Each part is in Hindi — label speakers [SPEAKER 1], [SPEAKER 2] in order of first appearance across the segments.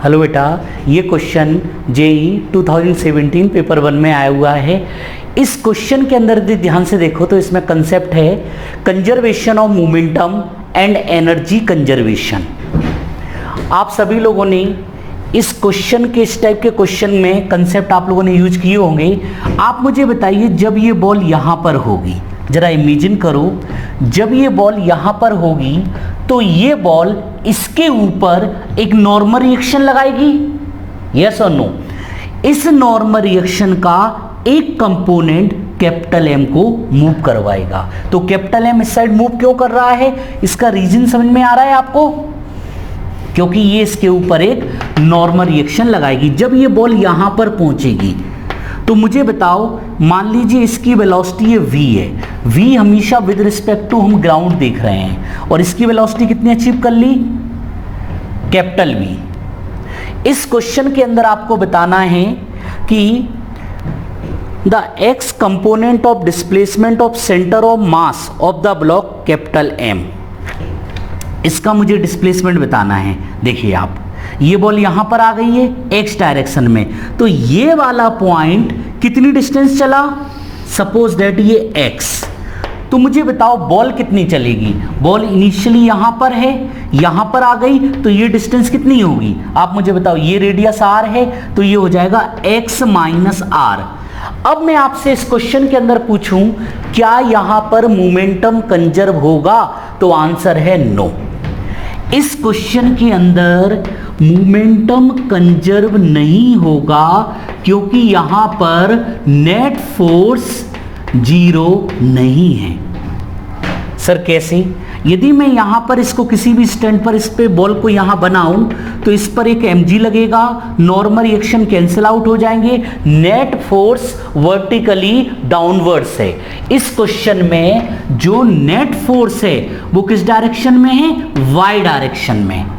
[SPEAKER 1] हेलो बेटा, ये क्वेश्चन जेई 2017 पेपर 1 में आया हुआ है। इस क्वेश्चन के अंदर यदि ध्यान से देखो तो इसमें कंसेप्ट है conservation of momentum and energy conservation. आप सभी लोगों ने इस क्वेश्चन के इस टाइप के क्वेश्चन में कंसेप्ट आप लोगों ने यूज किए होंगे। आप मुझे बताइए, जब ये बॉल यहाँ पर होगी, जरा इमेजिन करो, जब ये बॉल यहाँ पर होगी तो ये बॉल इसके ऊपर एक नॉर्मल रिएक्शन लगाएगी, यस और नो। इस नॉर्मल रिएक्शन का एक कंपोनेंट कैपिटल एम को मूव करवाएगा। तो कैपिटल एम इस साइड मूव क्यों कर रहा है, इसका रीजन समझ में आ रहा है आपको? क्योंकि ये इसके ऊपर एक नॉर्मल रिएक्शन लगाएगी। जब ये बॉल यहां पर पहुंचेगी तो मुझे बताओ, मान लीजिए इसकी वेलोसिटी v है। v हमेशा विद रिस्पेक्ट टू हम ग्राउंड देख रहे हैं और इसकी वेलोसिटी कितनी अचीव कर ली, कैपिटल v। इस क्वेश्चन के अंदर आपको बताना है कि the x component of displacement of centre of mass of the block capital M, इसका मुझे डिस्प्लेसमेंट बताना है। देखिए आप, ये बॉल यहां पर आ गई है x डायरेक्शन में, तो ये वाला पॉइंट कितनी डिस्टेंस चला, सपोज दैट ये x, तो मुझे बताओ बॉल कितनी चलेगी। बॉल इनिशियली यहां पर है, यहां पर आ गई तो ये डिस्टेंस कितनी होगी, आप मुझे बताओ। ये रेडियस r है तो ये हो जाएगा x माइनस r। अब मैं आपसे इस क्वेश्चन के अंदर पूछूं, क्या यहां पर मोमेंटम कंजर्व होगा, तो आंसर है नो। इस क्वेश्चन के अंदर मोमेंटम कंजर्व नहीं होगा क्योंकि यहां पर नेट फोर्स जीरो नहीं है। सर कैसे? यदि मैं यहां पर इसको किसी भी स्टैंड पर इस पे बॉल को यहां बनाऊं तो इस पर एक mg लगेगा, नॉर्मल रिएक्शन कैंसिल आउट हो जाएंगे, नेट फोर्स वर्टिकली डाउनवर्ड्स है। इस क्वेश्चन में जो नेट फोर्स है वो किस डायरेक्शन में है, y डायरेक्शन में।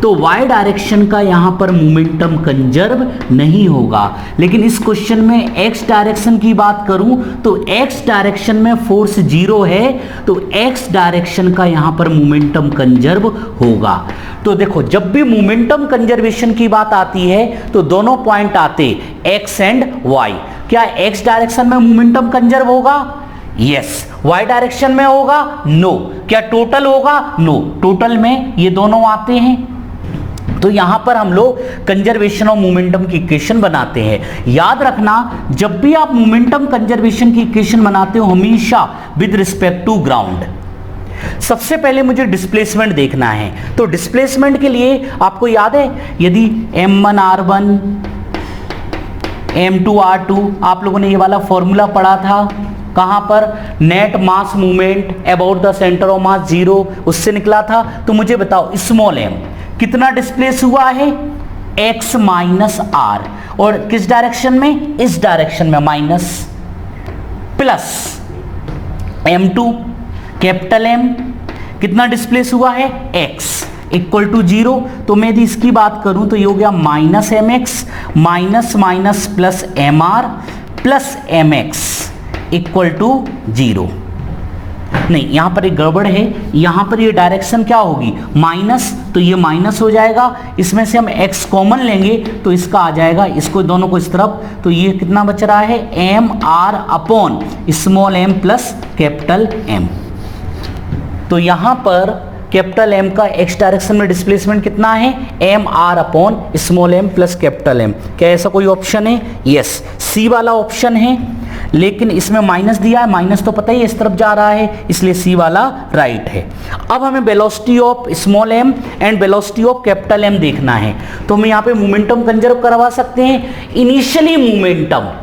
[SPEAKER 1] तो y डायरेक्शन का यहां पर मोमेंटम कंजर्व नहीं होगा। लेकिन इस क्वेश्चन में x डायरेक्शन की बात करूं तो x डायरेक्शन में फोर्स जीरो है, तो x डायरेक्शन का यहां पर मोमेंटम कंजर्व होगा। तो देखो, जब भी मोमेंटम कंजर्वेशन की बात आती है तो दोनों पॉइंट आते x एंड y। क्या x डायरेक्शन में मोमेंटम कंजर्व होगा? यस। y डायरेक्शन में होगा? नो। क्या टोटल होगा? नो। टोटल में ये दोनों आते हैं। तो यहां पर हम लोग कंजर्वेशन ऑफ मोमेंटम की इक्वेशन बनाते हैं। याद रखना, जब भी आप मोमेंटम कंजर्वेशन की इक्वेशन बनाते हो हमेशा विद रिस्पेक्ट टू ग्राउंड। सबसे पहले मुझे डिस्प्लेसमेंट देखना है, तो डिस्प्लेसमेंट के लिए आपको याद है, यदि m1 r1 m2 r2, आप लोगों ने ये वाला फॉर्मूला पढ़ा था कहां पर, net mass movement about the centre of mass zero, उससे निकला था। तो मुझे बताओ स्मॉल m कितना डिस्प्लेस हुआ है, x माइनस r, और किस डायरेक्शन में, इस डायरेक्शन में, minus, plus m2 capital M कितना डिस्प्लेस हुआ है, x इक्वल टू जीरो। तो मैं यदि इसकी बात करूं तो ये हो गया minus mx minus minus plus mr plus mx equal to zero. नहीं, यहां पर एक गड़बड़ है, यहां पर ये डायरेक्शन क्या होगी, माइनस, तो ये माइनस हो जाएगा। इसमें से हम x कॉमन लेंगे तो इसका आ जाएगा, इसको दोनों को इस तरफ, तो ये कितना बच रहा है, M R upon small m plus capital M। तो यहां पर कैपिटल M का x डायरेक्शन में डिस्प्लेसमेंट कितना है, M R upon small m plus capital M। क्या ऐसा कोई ऑप्शन है? यस, सी वाला ऑप्शन है। लेकिन इसमें माइनस दिया है, माइनस तो पता ही इस तरफ जा रहा है, इसलिए सी वाला राइट है। अब हमें velocity of small m and velocity of capital M देखना है, तो हम यहाँ पे मोमेंटम कंजर्व करवा सकते हैं। इनिशियली मोमेंटम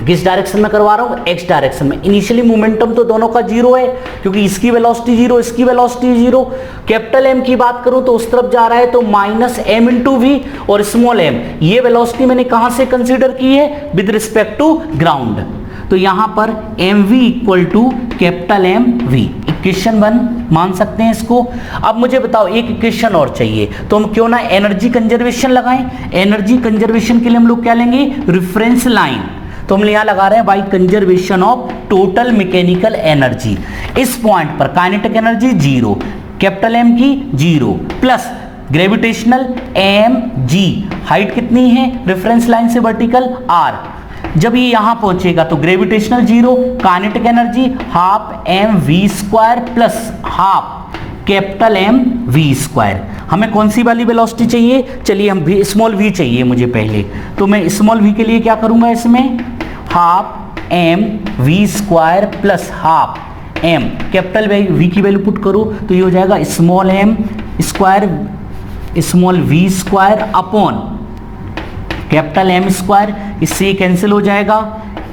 [SPEAKER 1] किस डायरेक्शन में करवा रहा हूं, x डायरेक्शन में। इनिशियली मोमेंटम तो दोनों का जीरो है क्योंकि इसकी वेलोसिटी जीरो, इसकी वेलोसिटी जीरो। कैपिटल M की बात करूं तो उस तरफ जा रहा है, तो माइनस m इंटू वी, और स्मॉल m ये वेलोसिटी मैंने कहां से कंसीडर की है, विद रिस्पेक्ट टू ग्राउंड। तो यहां पर mv equal to capital M v, equation 1 मान सकते हैं इसको। अब मुझे बताओ, एक इक्वेशन और चाहिए, तो हम क्यों ना एनर्जी कंजर्वेशन लगाएं। एनर्जी कंजर्वेशन के लिए हम लोग क्या लेंगे, रेफरेंस लाइन। तो हम यहां लगा रहे हैं by conservation of total mechanical energy. इस पॉइंट पर kinetic energy zero, capital M की zero, plus gravitational M G, height कितनी है रेफरेंस लाइन से वर्टिकल आर। जब ये यहां पहुंचेगा तो gravitational zero, kinetic energy half M V square plus half capital M V square. हमें कौन सी वाली वेलोसिटी चाहिए, चलिए हम भी स्मॉल वी चाहिए मुझे पहले, तो मैं स्मॉल वी के लिए क्या करूंगा, इसमें half M V square plus half M, capital V की वैल्यू पुट करो तो ये हो जाएगा small M square small V square upon capital M square, इससे कैंसिल हो जाएगा,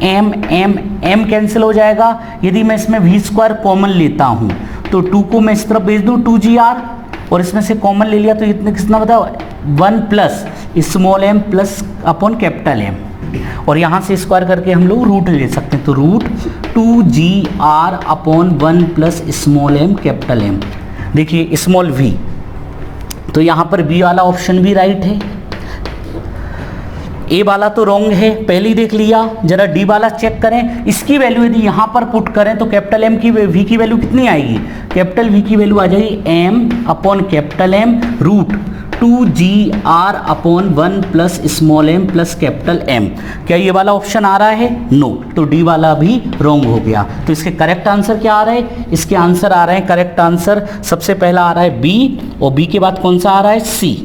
[SPEAKER 1] एम एम एम कैंसिल हो जाएगा। यदि मैं इसमें वी स्क्वायर कॉमन लेता हूं तो 2 को मैं इस तरफ भेज दूं 2gr, और इसमें से कॉमन ले लिया तो इतने कितना बताओ 1 plus small M plus upon capital M, और यहाँ से स्क्वायर करके हम लोग रूट ले सकते हैं, तो root 2gr upon 1 plus small M capital M. देखिए स्मॉल v, तो यहाँ पर बी वाला ऑप्शन भी राइट है, ए वाला तो रॉन्ग है पहले ही देख लिया। जरा डी वाला चेक करें, इसकी वैल्यू यदि यहाँ पर पुट करें तो कैपिटल एम की वी की वैल्यू कितनी आएगी, कैपिटल वी की वैल्यू आ जाएगी M upon capital M root 2gr upon 1 plus small M plus capital M. क्या ये वाला ऑप्शन आ रहा है, नो, तो डी वाला भी रॉन्ग हो गया। तो इसके करेक्ट आंसर क्या आ रहा है, इसके आंसर आ रहे हैं, करेक्ट आंसर सबसे पहला आ रहा है बी, और बी के बाद कौन सा आ रहा है, सी।